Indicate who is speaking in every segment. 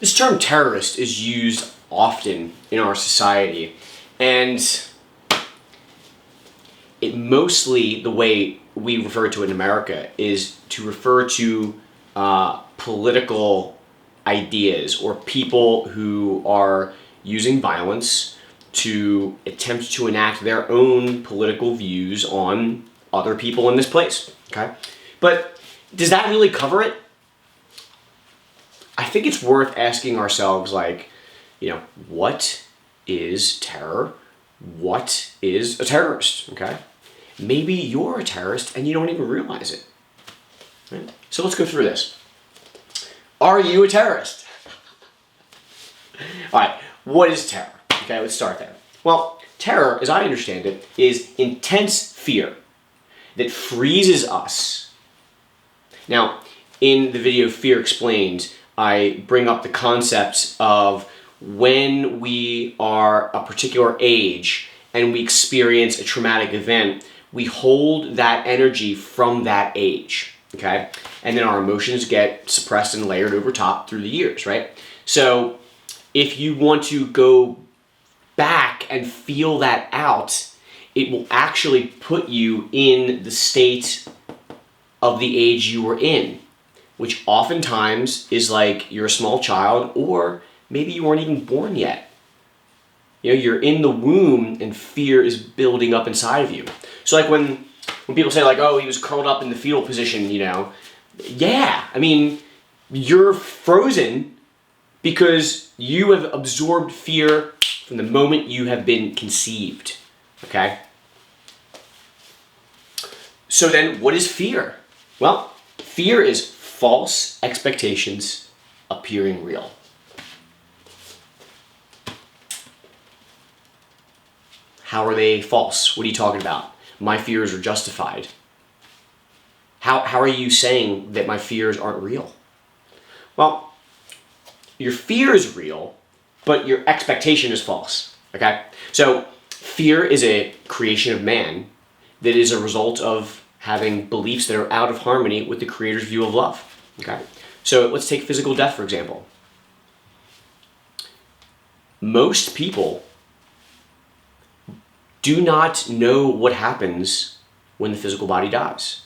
Speaker 1: This term terrorist is used often in our society, and it mostly, the way we refer to it in America, is to refer to political ideas or people who are using violence to attempt to enact their own political views on other people in this place, okay? But does that really cover it? I think it's worth asking ourselves, like, what is terror? What is a terrorist, okay? Maybe you're a terrorist and you don't even realize it, right? So let's go through this. Are you a terrorist? All right, what is terror? Okay, let's start there. Well, terror, as I understand it, is intense fear that freezes us. Now, in the video Fear Explained, I bring up the concept of when we are a particular age and we experience a traumatic event, we hold that energy from that age, okay? And then our emotions get suppressed and layered over top through the years, right? So if you want to go back and feel that out, it will actually put you in the state of the age you were in, which oftentimes is like you're a small child, or maybe you weren't even born yet. You're in the womb and fear is building up inside of you. So like when people say like, oh, he was curled up in the fetal position, yeah, I mean, you're frozen because you have absorbed fear from the moment you have been conceived, okay? So then what is fear? Well, fear is false expectations appearing real. How are they false? What are you talking about? My fears are justified. How are you saying that my fears aren't real? Well, your fear is real, but your expectation is false, okay? So fear is a creation of man that is a result of having beliefs that are out of harmony with the Creator's view of love, okay? So let's take physical death, for example. Most people do not know what happens when the physical body dies.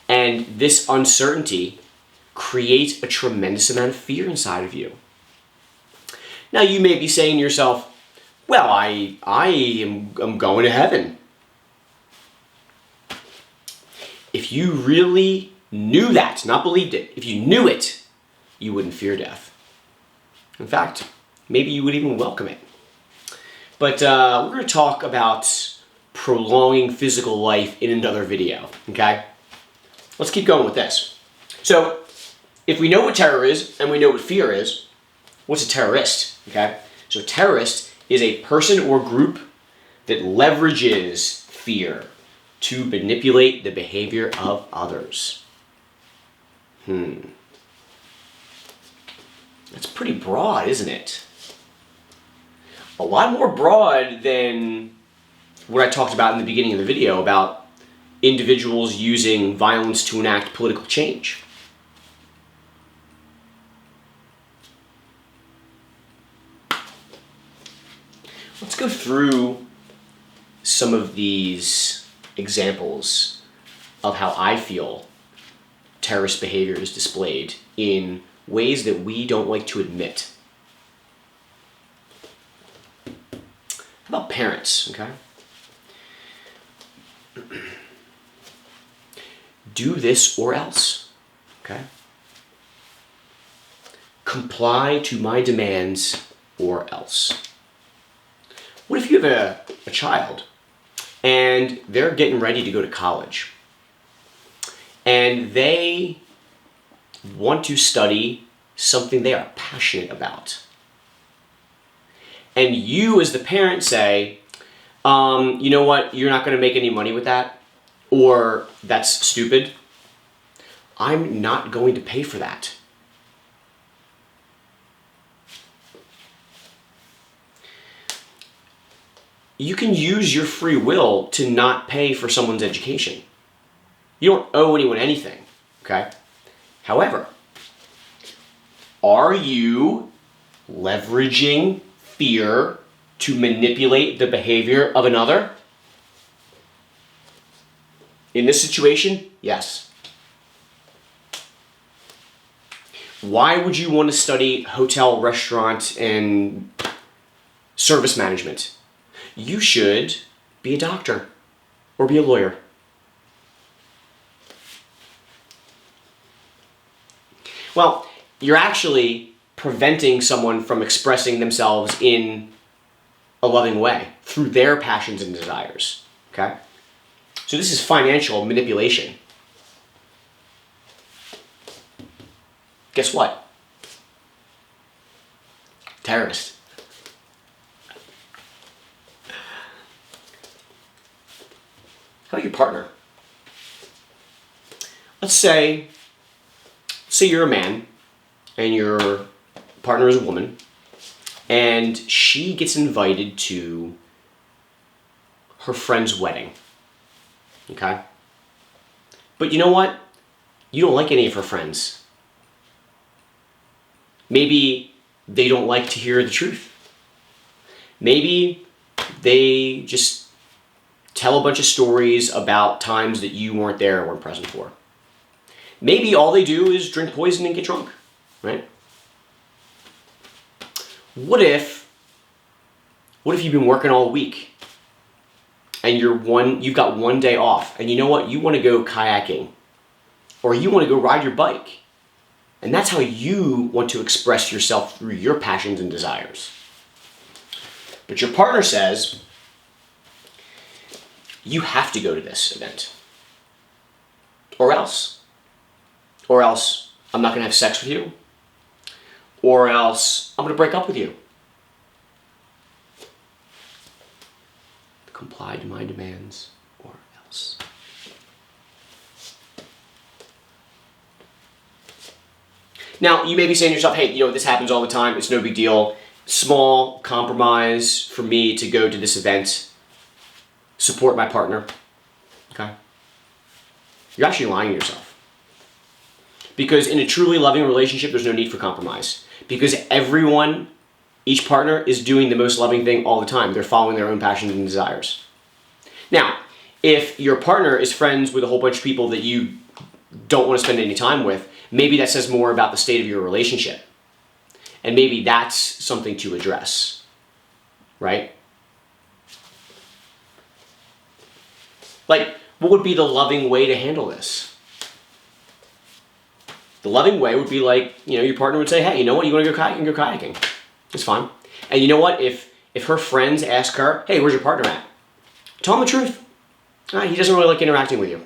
Speaker 1: And this uncertainty creates a tremendous amount of fear inside of you. Now you may be saying to yourself, well, I'm going to heaven. If you really knew that, not believed it, if you knew it, you wouldn't fear death. In fact, maybe you would even welcome it. But we're going to talk about prolonging physical life in another video, okay? Let's keep going with this. So, if we know what terror is and we know what fear is, what's a terrorist, okay? So terrorist is a person or group that leverages fear to manipulate the behavior of others. That's pretty broad, isn't it? A lot more broad than what I talked about in the beginning of the video about individuals using violence to enact political change. Let's go through some of these examples of how I feel terrorist behavior is displayed in ways that we don't like to admit. How about parents, okay? Do this or else, okay? Comply to my demands or else. What if you have a child and they're getting ready to go to college and they want to study something they are passionate about? And you as the parent say, you know what, you're not going to make any money with that, or that's stupid. I'm not going to pay for that. You can use your free will to not pay for someone's education. You don't owe anyone anything, okay? However, are you leveraging fear to manipulate the behavior of another? In this situation, yes. Why would you want to study hotel, restaurant, and service management? You should be a doctor or be a lawyer. Well, you're actually preventing someone from expressing themselves in a loving way through their passions and desires, okay? So this is financial manipulation. Guess what? Terrorist. How about your partner? Let's say you're a man and your partner is a woman, and she gets invited to her friend's wedding. Okay? But you know what? You don't like any of her friends. Maybe they don't like to hear the truth. Maybe they just tell a bunch of stories about times that you weren't there or weren't present for. Maybe all they do is drink poison and get drunk, right? What if you've been working all week and you've got one day off, and you know what? You want to go kayaking or you want to go ride your bike. And that's how you want to express yourself through your passions and desires. But your partner says, you have to go to this event. Or else I'm not going to have sex with you. Or else I'm going to break up with you. Comply to my demands, or else. Now, you may be saying to yourself, hey, this happens all the time. It's no big deal. Small compromise for me to go to this event. Support my partner. Okay? You're actually lying to yourself. Because in a truly loving relationship, there's no need for compromise. Because each partner is doing the most loving thing all the time. They're following their own passions and desires. Now, if your partner is friends with a whole bunch of people that you don't want to spend any time with, maybe that says more about the state of your relationship. And maybe that's something to address, right? Like, what would be the loving way to handle this? The loving way would be like, your partner would say, hey, you know what? You want to go kayaking? Go kayaking. It's fine. And you know what? If her friends ask her, hey, where's your partner at? Tell them the truth. He doesn't really like interacting with you.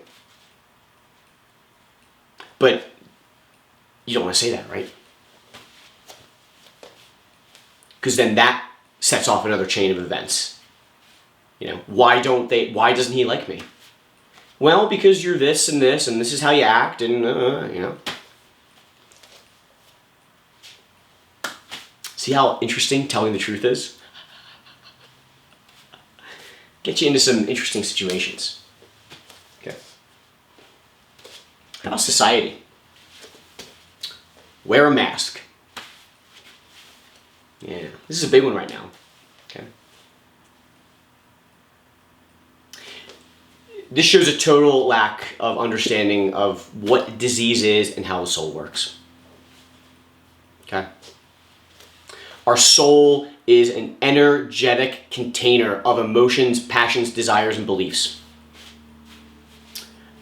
Speaker 1: But you don't want to say that, right? Because then that sets off another chain of events. Why doesn't he like me? Well, because you're this and this is how you act, and See how interesting telling the truth is? Get you into some interesting situations. Okay. How about society? Wear a mask. Yeah, this is a big one right now. Okay. This shows a total lack of understanding of what disease is and how the soul works. Okay. Our soul is an energetic container of emotions, passions, desires, and beliefs.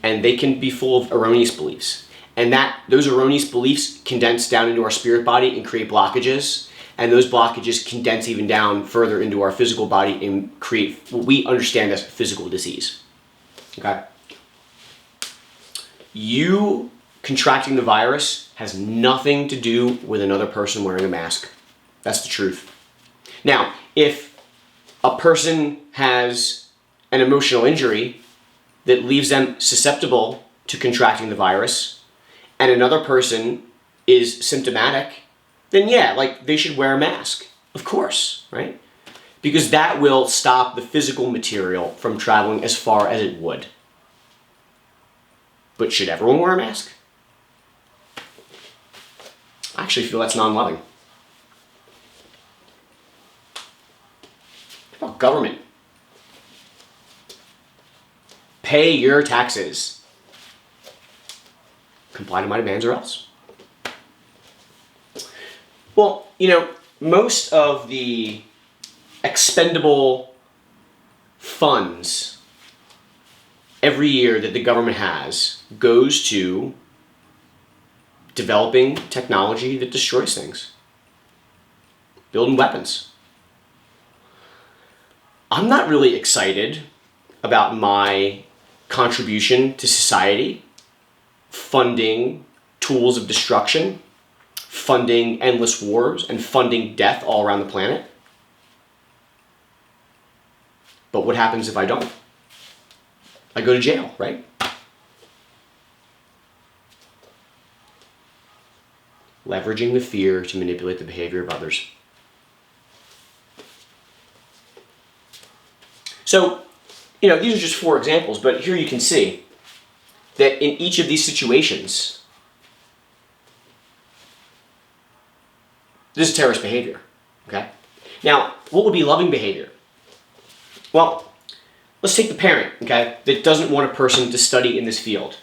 Speaker 1: And they can be full of erroneous beliefs. And those erroneous beliefs condense down into our spirit body and create blockages. And those blockages condense even down further into our physical body and create what we understand as physical disease. Okay? You contracting the virus has nothing to do with another person wearing a mask. That's the truth. Now, if a person has an emotional injury that leaves them susceptible to contracting the virus, and another person is symptomatic, then yeah, they should wear a mask. Of course, right? Because that will stop the physical material from traveling as far as it would. But should everyone wear a mask? I actually feel that's non-loving. government. Pay your taxes. Comply to my demands or else. Well, most of the expendable funds every year that the government has goes to developing technology that destroys things, building weapons. I'm not really excited about my contribution to society, funding tools of destruction, funding endless wars, and funding death all around the planet. But what happens if I don't? I go to jail, right? Leveraging the fear to manipulate the behavior of others. So, these are just 4 examples, but here you can see that in each of these situations, this is terrorist behavior, okay? Now, what would be loving behavior? Well, let's take the parent, okay, that doesn't want a person to study in this field.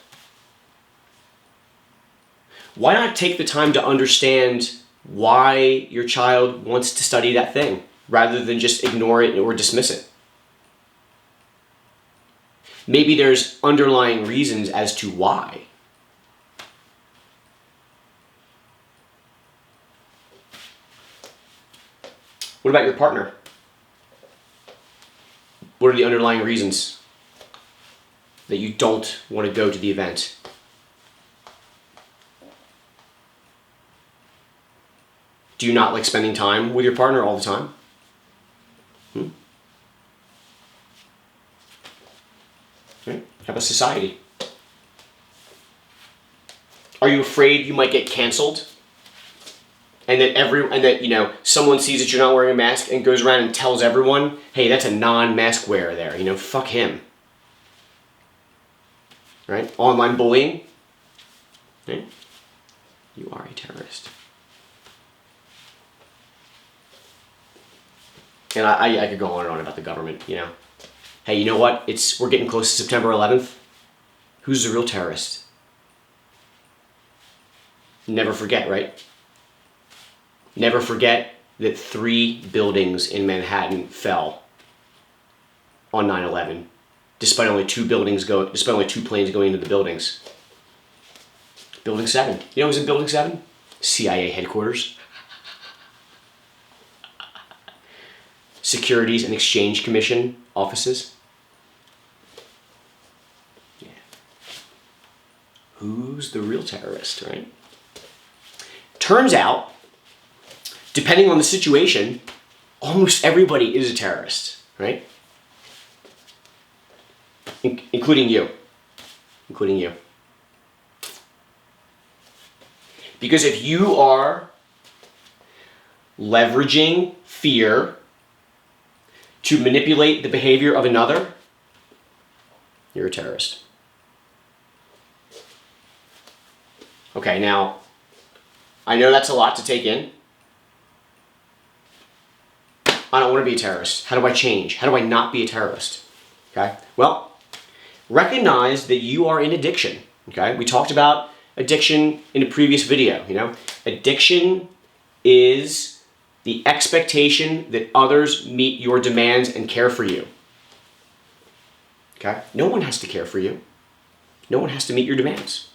Speaker 1: Why not take the time to understand why your child wants to study that thing, rather than just ignore it or dismiss it? Maybe there's underlying reasons as to why. What about your partner? What are the underlying reasons that you don't want to go to the event? Do you not like spending time with your partner all the time? Right? How about society? Are you afraid you might get canceled? And that someone sees that you're not wearing a mask and goes around and tells everyone, hey, that's a non-mask wearer there. Fuck him. Right? Online bullying. Right? You are a terrorist. And I could go on and on about the government, Hey, you know what? We're getting close to September 11th. Who's the real terrorist? Never forget, right? Never forget that 3 buildings in Manhattan fell on 9/11, despite only 2 planes going into the buildings. Building 7. You know who's in Building 7? CIA headquarters. Securities and Exchange Commission offices. Yeah. Who's the real terrorist, right? Turns out, depending on the situation, almost everybody is a terrorist, right? Including you. Including you. Because if you are leveraging fear to manipulate the behavior of another, you're a terrorist. Okay, now, I know that's a lot to take in. I don't want to be a terrorist. How do I change? How do I not be a terrorist? Okay, well, recognize that you are in addiction. Okay, we talked about addiction in a previous video, Addiction is the expectation that others meet your demands and care for you. Okay? No one has to care for you. No one has to meet your demands.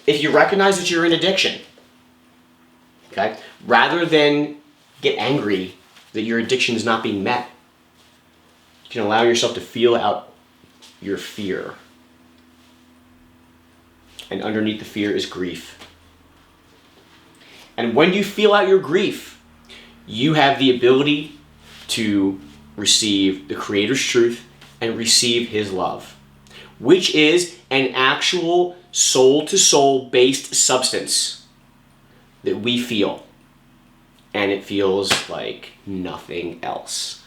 Speaker 1: If you recognize that you're in addiction, okay, rather than get angry that your addiction is not being met, you can allow yourself to feel out your fear. And underneath the fear is grief. And when you feel out your grief, you have the ability to receive the Creator's truth and receive His love, which is an actual soul-to-soul based substance that we feel. And it feels like nothing else.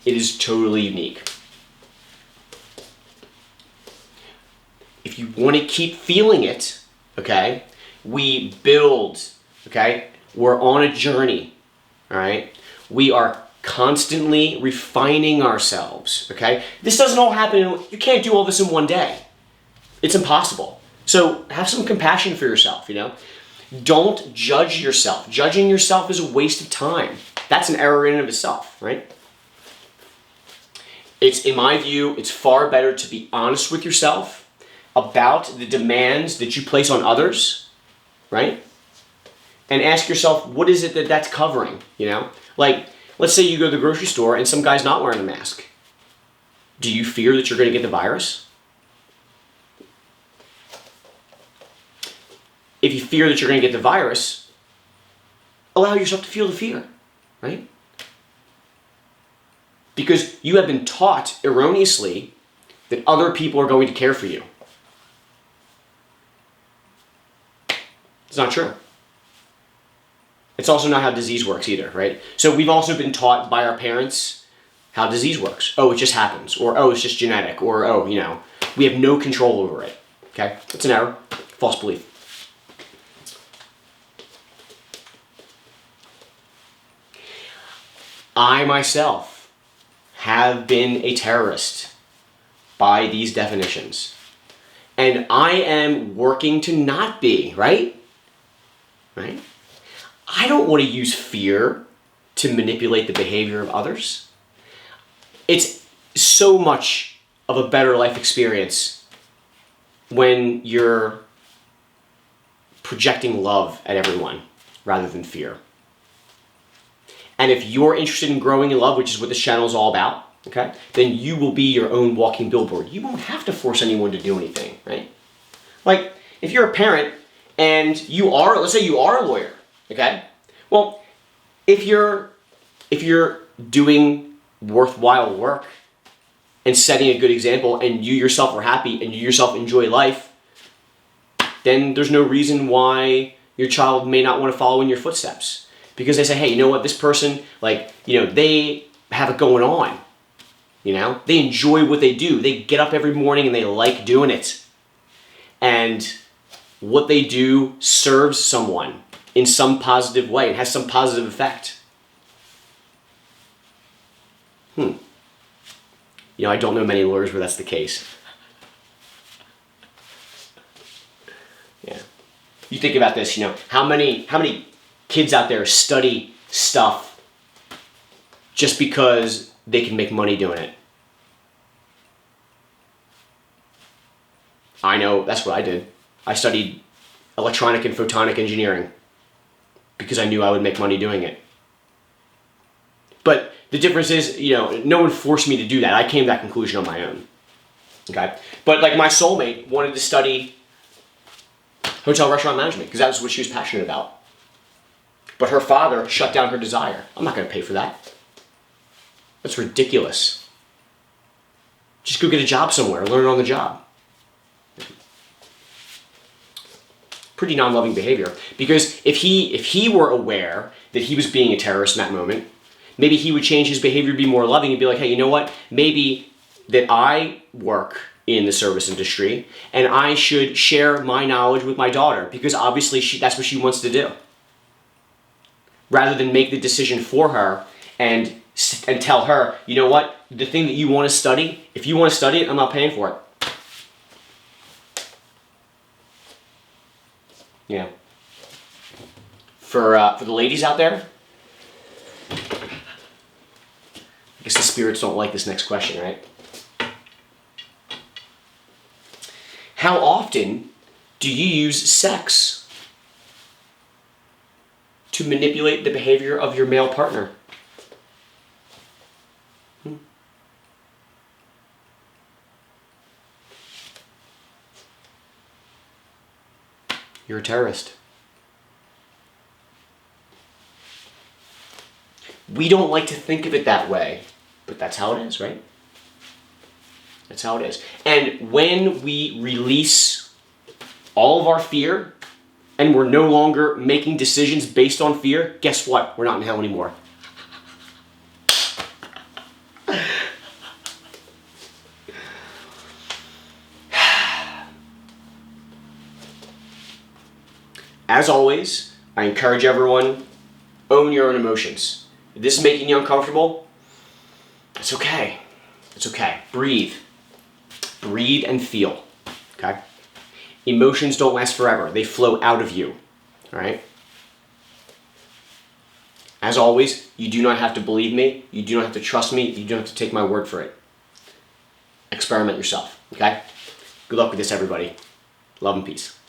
Speaker 1: It is totally unique. If you want to keep feeling it, okay, we build, okay? We're on a journey all right? We are constantly refining ourselves, okay? This doesn't all happen, you can't do all this in one day. It's impossible. So have some compassion for yourself, Don't judge yourself. Judging yourself is a waste of time. That's an error in and of itself, right? In my view, it's far better to be honest with yourself about the demands that you place on others, right? And ask yourself, what is it that's covering, Like, let's say you go to the grocery store and some guy's not wearing a mask. Do you fear that you're going to get the virus? If you fear that you're going to get the virus, allow yourself to feel the fear, right? Because you have been taught erroneously that other people are going to care for you. It's not true. It's also not how disease works either, right? So we've also been taught by our parents how disease works. Oh, it just happens. Or, oh, it's just genetic. Or, oh, we have no control over it. Okay? It's an error. False belief. I myself have been a terrorist by these definitions. And I am working to not be, right? Right? I don't want to use fear to manipulate the behavior of others. It's so much of a better life experience when you're projecting love at everyone rather than fear. And if you're interested in growing in love, which is what this channel is all about, okay, then you will be your own walking billboard. You won't have to force anyone to do anything, right? Like, if you're a parent and let's say you are a lawyer, okay? Well, if you're doing worthwhile work and setting a good example and you yourself are happy and you yourself enjoy life, then there's no reason why your child may not want to follow in your footsteps. Because they say, hey, you know what, this person, they have it going on. They enjoy what they do. They get up every morning and they like doing it. And what they do serves someone in some positive way. It has some positive effect. I don't know many lawyers where that's the case. Yeah. You think about this, how many kids out there study stuff just because they can make money doing it. I know, that's what I did. I studied electronic and photonic engineering because I knew I would make money doing it. But the difference is, no one forced me to do that. I came to that conclusion on my own. Okay? But my soulmate wanted to study hotel restaurant management because that was what she was passionate about. But her father shut down her desire. I'm not going to pay for that. That's ridiculous. Just go get a job somewhere, learn on the job. Pretty non-loving behavior. Because if he were aware that he was being a terrorist in that moment, maybe he would change his behavior to be more loving and be like, hey, you know what? Maybe that I work in the service industry and I should share my knowledge with my daughter because obviously that's what she wants to do. Rather than make the decision for her and tell her, you know what, the thing that you want to study, if you want to study it, I'm not paying for it. Yeah. For the ladies out there, I guess the spirits don't like this next question, right? How often do you use sex to manipulate the behavior of your male partner? You're a terrorist. We don't like to think of it that way, but that's how it is, right? That's how it is. And when we release all of our fear and we're no longer making decisions based on fear, guess what? We're not in hell anymore. As always, I encourage everyone Own your own emotions. If this is making you uncomfortable, it's okay. It's okay. Breathe. Breathe and feel. Okay? Emotions don't last forever. They flow out of you. All right? As always, you do not have to believe me. You do not have to trust me. You don't have to take my word for it. Experiment yourself. Okay? Good luck with this, everybody. Love and peace.